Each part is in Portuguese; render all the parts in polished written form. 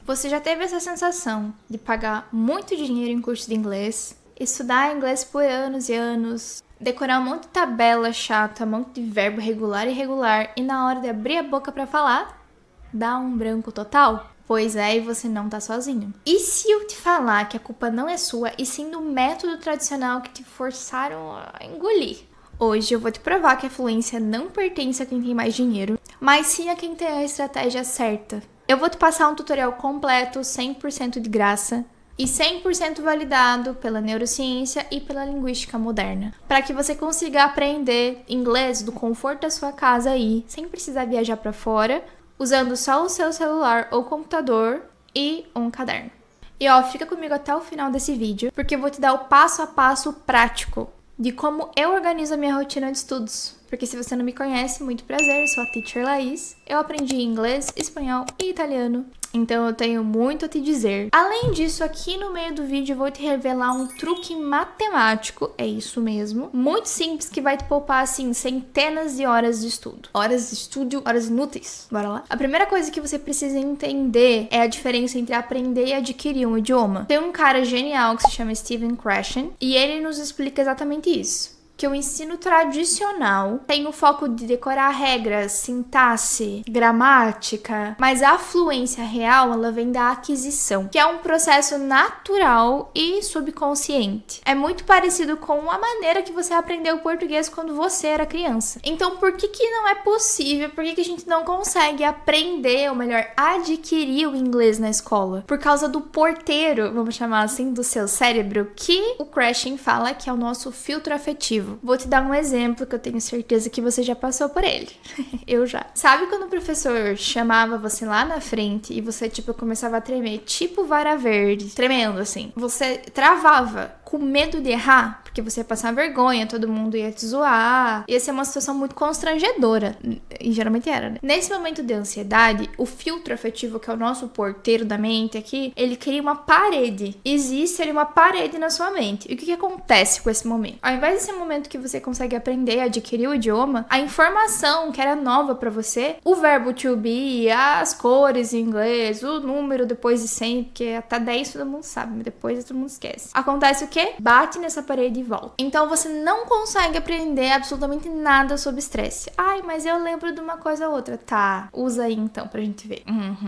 Você já teve essa sensação de pagar muito dinheiro em curso de inglês, estudar inglês por anos e anos, decorar um monte de tabela chata, um monte de verbo regular e irregular, e na hora de abrir a boca pra falar, dá um branco total? Pois é, e você não tá sozinho. E se eu te falar que a culpa não é sua, e sim do método tradicional que te forçaram a engolir? Hoje eu vou te provar que a fluência não pertence a quem tem mais dinheiro, mas sim a quem tem a estratégia certa. Eu vou te passar um tutorial completo, 100% de graça, e 100% validado pela neurociência e pela linguística moderna, para que você consiga aprender inglês do conforto da sua casa aí, sem precisar viajar para fora, usando só o seu celular ou computador e um caderno. E ó, fica comigo até o final desse vídeo, porque eu vou te dar o passo a passo prático de como eu organizo a minha rotina de estudos. Porque se você não me conhece, muito prazer, eu sou a Teacher Laís. Eu aprendi inglês, espanhol e italiano, então eu tenho muito a te dizer. Além disso, aqui no meio do vídeo eu vou te revelar um truque matemático, é isso mesmo, muito simples, que vai te poupar, assim, centenas de horas de estudo. Horas de estudo, horas inúteis. Bora lá? A primeira coisa que você precisa entender é a diferença entre aprender e adquirir um idioma. Tem um cara genial que se chama Stephen Krashen, e ele nos explica exatamente isso. Que o ensino tradicional tem o foco de decorar regras, sintaxe, gramática, mas a fluência real, ela vem da aquisição, que é um processo natural e subconsciente. É muito parecido com a maneira que você aprendeu português quando você era criança. Então, por que não é possível? Por que a gente não consegue aprender, ou melhor, adquirir o inglês na escola? Por causa do porteiro, vamos chamar assim, do seu cérebro, que o Krashen fala que é o nosso filtro afetivo. Vou te dar um exemplo que eu tenho certeza que você já passou por ele. Eu já. Sabe quando o professor chamava você lá na frente e você, começava a tremer, tipo vara verde, tremendo assim. Você travava com medo de errar, porque você ia passar vergonha, todo mundo ia te zoar, ia ser uma situação muito constrangedora. E geralmente era, né? Nesse momento de ansiedade, o filtro afetivo, que é o nosso porteiro da mente aqui, ele cria uma parede. Existe ali uma parede na sua mente. E o que acontece com esse momento? Ao invés desse momento que você consegue aprender, adquirir o idioma, a informação que era nova pra você, o verbo to be, as cores em inglês, o número depois de 100, porque até 10 todo mundo sabe, mas depois todo mundo esquece. Acontece o quê? Bate nessa parede e volta. Então você não consegue aprender absolutamente nada sobre estresse. Ai, mas eu lembro de uma coisa ou outra. Tá, usa aí então pra gente ver.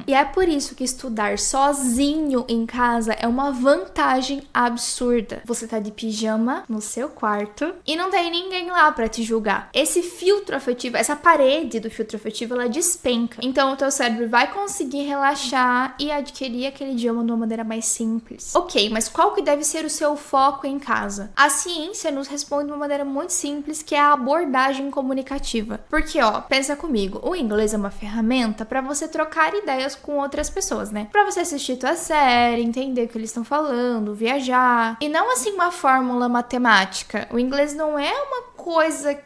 E é por isso que estudar sozinho em casa é uma vantagem absurda. Você tá de pijama no seu quarto e não tem ninguém lá pra te julgar. Esse filtro afetivo, essa parede do filtro afetivo, ela despenca. Então o teu cérebro vai conseguir relaxar e adquirir aquele idioma de uma maneira mais simples. Ok, mas qual que deve ser o seu foco em casa? A ciência nos responde de uma maneira muito simples, que é a abordagem comunicativa. Porque, ó, pensa comigo, o inglês é uma ferramenta pra você trocar ideias com outras pessoas, né? Pra você assistir tua série, entender o que eles estão falando, viajar. E não assim uma fórmula matemática. O inglês não é uma coisa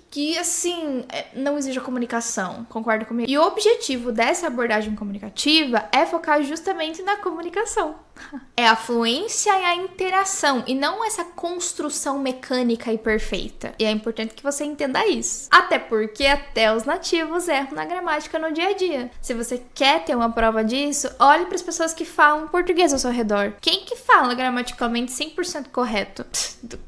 que assim, não exige comunicação, concorda comigo? E o objetivo dessa abordagem comunicativa é focar justamente na comunicação. É a fluência e a interação, e não essa construção mecânica e perfeita. E é importante que você entenda isso. Até porque até os nativos erram na gramática no dia a dia. Se você quer ter uma prova disso, olhe para as pessoas que falam português ao seu redor. Quem que fala gramaticalmente 100% correto?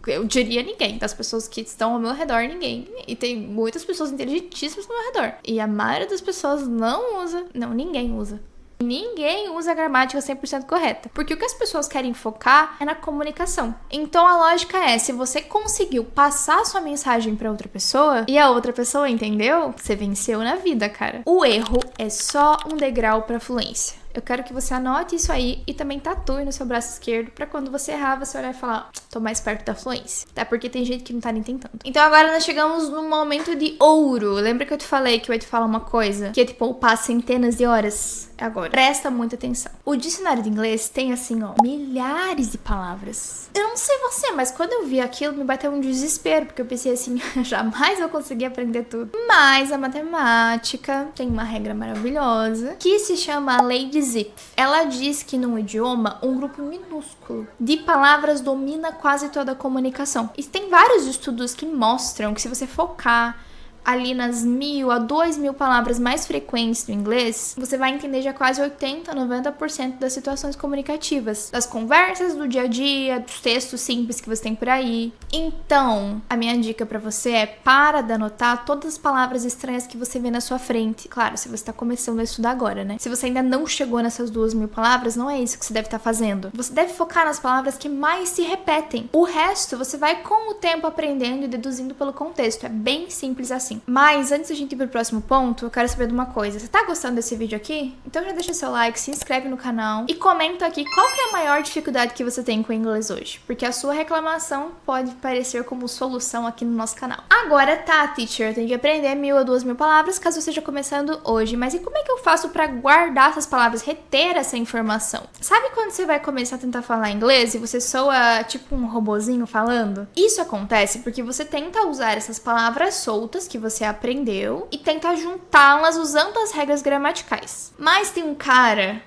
Eu diria ninguém. Das pessoas que estão ao meu redor, ninguém. E tem muitas pessoas inteligentíssimas ao meu redor. E a maioria das pessoas não usa. Não, ninguém usa. Ninguém usa a gramática 100% correta, porque o que as pessoas querem focar é na comunicação. Então a lógica é, se você conseguiu passar a sua mensagem para outra pessoa e a outra pessoa entendeu, você venceu na vida, cara. O erro é só um degrau para fluência. Eu quero que você anote isso aí e também tatue no seu braço esquerdo pra quando você errar, você olhar e falar, tô mais perto da fluência. Até porque tem gente que não tá nem tentando. Então agora nós chegamos num momento de ouro. Lembra que eu te falei que eu ia te falar uma coisa? Que ia te poupar centenas de horas? Agora, presta muita atenção. O dicionário de inglês tem assim, ó, milhares de palavras. Eu não sei você, mas quando eu vi aquilo, me bateu um desespero, porque eu pensei assim, jamais eu consegui aprender tudo. Mas a matemática tem uma regra maravilhosa que se chama a lei de Zipf. Ela diz que num idioma, um grupo minúsculo de palavras domina quase toda a comunicação. E tem vários estudos que mostram que se você focar, ali nas 1.000 a 2.000 palavras mais frequentes do inglês, você vai entender já quase 80, 90% das situações comunicativas, das conversas do dia a dia, dos textos simples que você tem por aí. Então, a minha dica pra você é para de anotar todas as palavras estranhas que você vê na sua frente. Claro, se você tá começando a estudar agora, né? Se você ainda não chegou nessas 2.000 palavras, não é isso que você deve estar fazendo. Você deve focar nas palavras que mais se repetem. O resto, você vai com o tempo aprendendo e deduzindo pelo contexto. É bem simples assim. Mas, antes da gente ir pro próximo ponto, eu quero saber de uma coisa. Você tá gostando desse vídeo aqui? Então já deixa seu like, se inscreve no canal e comenta aqui qual que é a maior dificuldade que você tem com o inglês hoje. Porque a sua reclamação pode parecer como solução aqui no nosso canal. Agora tá, teacher, eu tenho que aprender 1.000 a 2.000 palavras caso eu esteja começando hoje. Mas e como é que eu faço pra guardar essas palavras, reter essa informação? Sabe quando você vai começar a tentar falar inglês e você soa tipo um robozinho falando? Isso acontece porque você tenta usar essas palavras soltas que você aprendeu e tenta juntá-las usando as regras gramaticais. Mas tem um cara...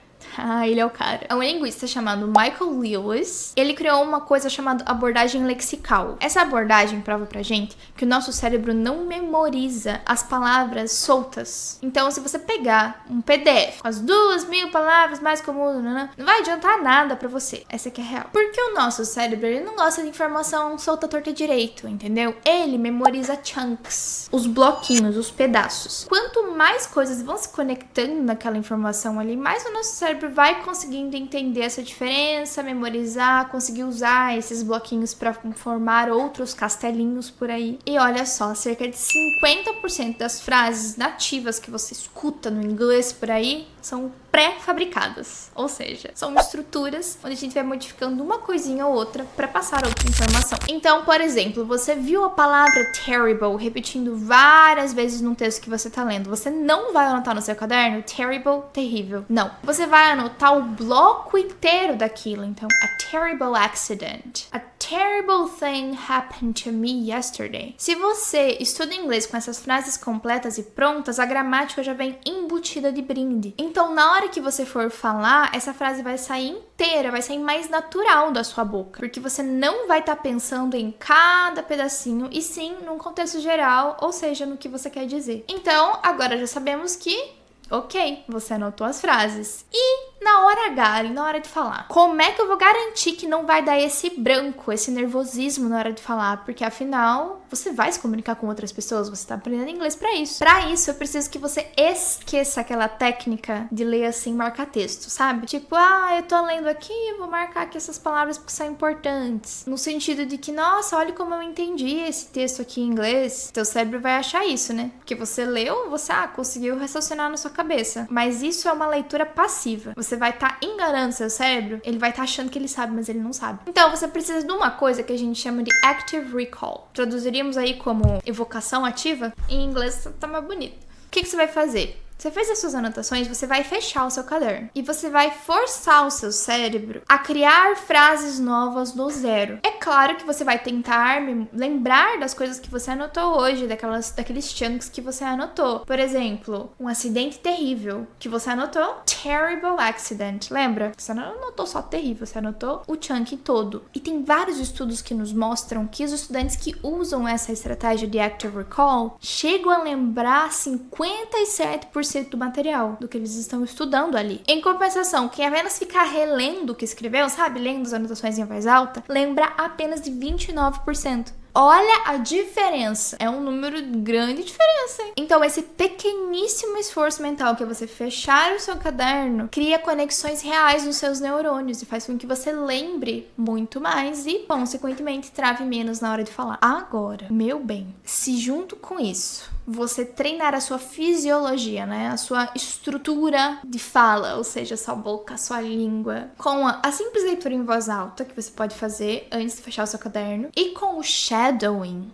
ele é o cara. É um linguista chamado Michael Lewis. Ele criou uma coisa chamada abordagem lexical. Essa abordagem prova pra gente que o nosso cérebro não memoriza as palavras soltas. Então, se você pegar um PDF com as 2.000 palavras mais comuns, não vai adiantar nada pra você. Essa aqui é real. Porque o nosso cérebro, ele não gosta de informação solta, torta e direito, entendeu? Ele memoriza chunks, os bloquinhos, os pedaços. Quanto mais coisas vão se conectando naquela informação ali, mais o nosso cérebro vai conseguindo entender essa diferença, memorizar, conseguir usar esses bloquinhos para formar outros castelinhos por aí. E olha só, cerca de 50% das frases nativas que você escuta no inglês por aí são pré-fabricadas, ou seja, são estruturas onde a gente vai modificando uma coisinha ou outra para passar outra informação. Então, por exemplo, você viu a palavra terrible repetindo várias vezes num texto que você tá lendo. Você não vai anotar no seu caderno terrible, terrível. Não. Você vai anotar o bloco inteiro daquilo. Então, a terrible accident. A terrible thing happened to me yesterday. Se você estuda inglês com essas frases completas e prontas, a gramática já vem embutida de brinde. Então, na hora que você for falar, essa frase vai sair inteira, vai sair mais natural da sua boca. Porque você não vai estar pensando em cada pedacinho, e sim num contexto geral, ou seja, no que você quer dizer. Então, agora já sabemos que, ok, você anotou as frases. E na hora H, na hora de falar, como é que eu vou garantir que não vai dar esse branco, esse nervosismo na hora de falar? Porque afinal, você vai se comunicar com outras pessoas, você tá aprendendo inglês pra isso. Pra isso, eu preciso que você esqueça aquela técnica de ler assim, marcar texto, sabe? Tipo, eu tô lendo aqui, vou marcar aqui essas palavras porque são importantes. No sentido de que, nossa, olha como eu entendi esse texto aqui em inglês. Teu cérebro vai achar isso, né? Porque você leu, você, conseguiu raciocinar na sua cabeça. Mas isso é uma leitura passiva. Você vai estar enganando seu cérebro, ele vai estar achando que ele sabe, mas ele não sabe. Então, você precisa de uma coisa que a gente chama de active recall. Traduziríamos aí como evocação ativa. Em inglês tá mais bonito. O que você vai fazer? Você fez as suas anotações, você vai fechar o seu caderno. E você vai forçar o seu cérebro a criar frases novas do zero. É claro que você vai tentar lembrar das coisas que você anotou hoje, daqueles chunks que você anotou. Por exemplo, um acidente terrível que você anotou. Terrible accident. Lembra? Você não anotou só terrível, você anotou o chunk todo. E tem vários estudos que nos mostram que os estudantes que usam essa estratégia de active recall chegam a lembrar 57% do material, do que eles estão estudando ali. Em compensação, quem apenas ficar relendo o que escreveu, sabe, lendo as anotações em voz alta, lembra apenas de 29%. Olha a diferença. É um número de grande diferença, hein? Então, esse pequeníssimo esforço mental que é você fechar o seu caderno cria conexões reais nos seus neurônios e faz com que você lembre muito mais e, consequentemente, trave menos na hora de falar. Agora, meu bem, se junto com isso você treinar a sua fisiologia, né? A sua estrutura de fala, ou seja, a sua boca, a sua língua, com a simples leitura em voz alta que você pode fazer antes de fechar o seu caderno e com o shadowing.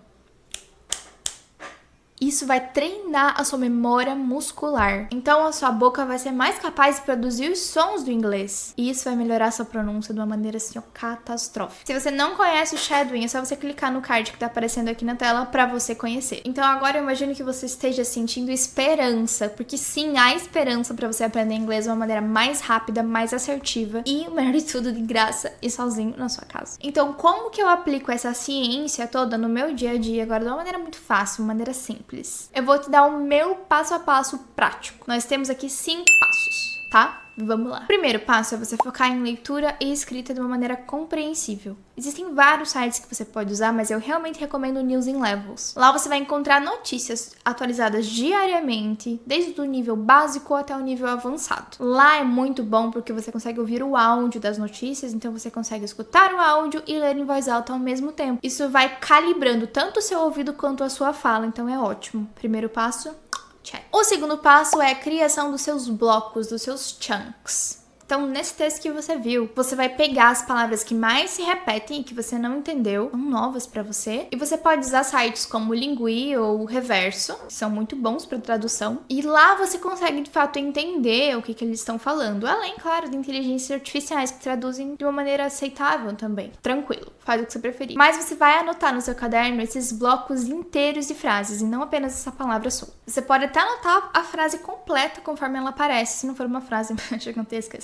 Isso vai treinar a sua memória muscular. Então, a sua boca vai ser mais capaz de produzir os sons do inglês. E isso vai melhorar a sua pronúncia de uma maneira, assim, catastrófica. Se você não conhece o shadowing, é só você clicar no card que tá aparecendo aqui na tela pra você conhecer. Então, agora eu imagino que você esteja sentindo esperança. Porque sim, há esperança pra você aprender inglês de uma maneira mais rápida, mais assertiva e, o melhor de tudo, de graça e sozinho na sua casa. Então, como que eu aplico essa ciência toda no meu dia a dia agora de uma maneira muito fácil, uma maneira simples? simples. Eu vou te dar o meu passo a passo prático. Nós temos aqui 5 passos, tá? Vamos lá. O primeiro passo é você focar em leitura e escrita de uma maneira compreensível. Existem vários sites que você pode usar, mas eu realmente recomendo o News in Levels. Lá você vai encontrar notícias atualizadas diariamente, desde o nível básico até o nível avançado. Lá é muito bom porque você consegue ouvir o áudio das notícias, então você consegue escutar o áudio e ler em voz alta ao mesmo tempo. Isso vai calibrando tanto o seu ouvido quanto a sua fala, então é ótimo. Primeiro passo, check. O segundo passo é a criação dos seus blocos, dos seus chunks. Então, nesse texto que você viu, você vai pegar as palavras que mais se repetem e que você não entendeu, são novas pra você, e você pode usar sites como o Lingui ou o Reverso, que são muito bons pra tradução, e lá você consegue, de fato, entender o que eles estão falando, além, claro, de inteligências artificiais que traduzem de uma maneira aceitável também. Tranquilo, faz o que você preferir. Mas você vai anotar no seu caderno esses blocos inteiros de frases, e não apenas essa palavra só. Você pode até anotar a frase completa conforme ela aparece, se não for uma frase gigantesca,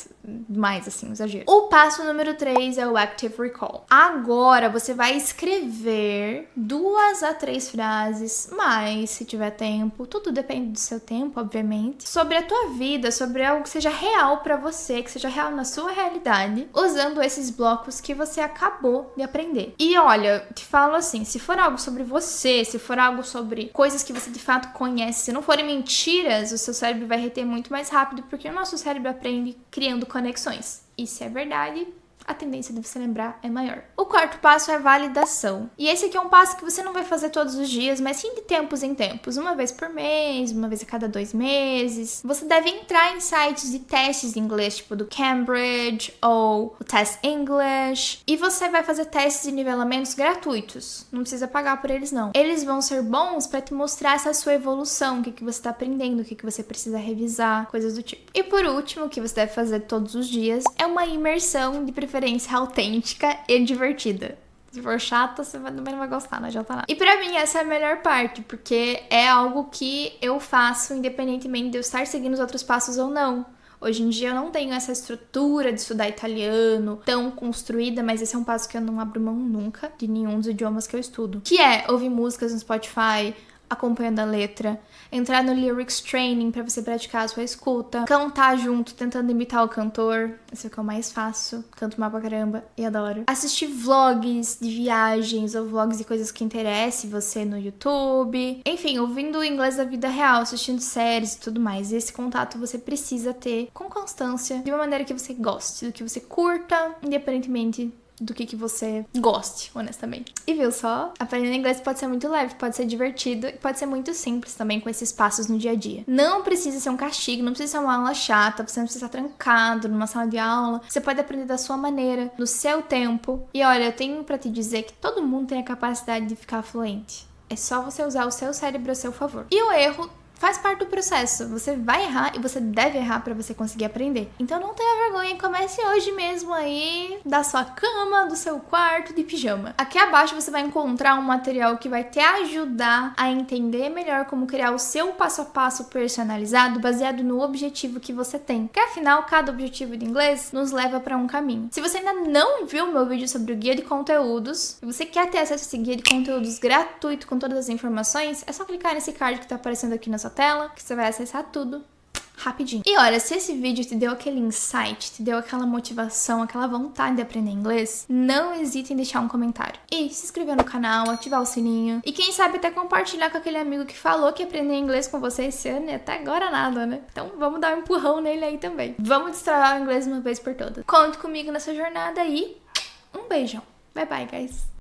mais assim, um exagero. O passo número 3 é o Active Recall. Agora você vai escrever 2 a 3 frases, mas se tiver tempo, tudo depende do seu tempo, obviamente, sobre a tua vida, sobre algo que seja real pra você, que seja real na sua realidade, usando esses blocos que você acabou de aprender. E olha, te falo assim, se for algo sobre você, se for algo sobre coisas que você de fato conhece, se não forem mentiras, o seu cérebro vai reter muito mais rápido, porque o nosso cérebro aprende criando conexões. E se é verdade, a tendência de você lembrar é maior. O quarto passo é a validação. E esse aqui é um passo que você não vai fazer todos os dias, mas sim de tempos em tempos. Uma vez por mês, uma vez a cada 2 meses. Você deve entrar em sites de testes de inglês, tipo do Cambridge ou o Test English. E você vai fazer testes de nivelamentos gratuitos. Não precisa pagar por eles, não. Eles vão ser bons para te mostrar essa sua evolução, o que você está aprendendo, o que você precisa revisar, coisas do tipo. E por último, o que você deve fazer todos os dias é uma imersão de preferência autêntica e divertida. Se for chata, você também não vai gostar, não adianta nada. E pra mim, essa é a melhor parte, porque é algo que eu faço independentemente de eu estar seguindo os outros passos ou não. Hoje em dia eu não tenho essa estrutura de estudar italiano tão construída, mas esse é um passo que eu não abro mão nunca de nenhum dos idiomas que eu estudo. Que é ouvir músicas no Spotify, acompanhando a letra, entrar no Lyrics Training pra você praticar a sua escuta, cantar junto, tentando imitar o cantor, esse é o que eu mais faço, canto mal pra caramba e adoro. Assistir vlogs de viagens ou vlogs de coisas que interessem você no YouTube, enfim, ouvindo o inglês da vida real, assistindo séries e tudo mais. E esse contato você precisa ter com constância, de uma maneira que você goste, do que você curta, independentemente do que você goste, honestamente. E viu só? Aprender inglês pode ser muito leve, pode ser divertido e pode ser muito simples também com esses passos no dia a dia. Não precisa ser um castigo, não precisa ser uma aula chata, você não precisa estar trancado numa sala de aula. Você pode aprender da sua maneira, no seu tempo. E olha, eu tenho pra te dizer que todo mundo tem a capacidade de ficar fluente. É só você usar o seu cérebro a seu favor. E o erro faz parte do processo. Você vai errar e você deve errar pra você conseguir aprender. Então não tenha vergonha, comece hoje mesmo aí da sua cama, do seu quarto, de pijama. Aqui abaixo você vai encontrar um material que vai te ajudar a entender melhor como criar o seu passo a passo personalizado baseado no objetivo que você tem. Porque afinal, cada objetivo de inglês nos leva pra um caminho. Se você ainda não viu o meu vídeo sobre o guia de conteúdos, e você quer ter acesso a esse guia de conteúdos gratuito com todas as informações, é só clicar nesse card que tá aparecendo aqui na sua tela, que você vai acessar tudo rapidinho. E olha, se esse vídeo te deu aquele insight, te deu aquela motivação, aquela vontade de aprender inglês, não hesite em deixar um comentário. E se inscrever no canal, ativar o sininho. E quem sabe até compartilhar com aquele amigo que falou que ia aprender inglês com você esse ano e até agora nada, né? Então vamos dar um empurrão nele aí também. Vamos destravar o inglês uma vez por todas. Conte comigo nessa jornada e um beijão. Bye bye, guys.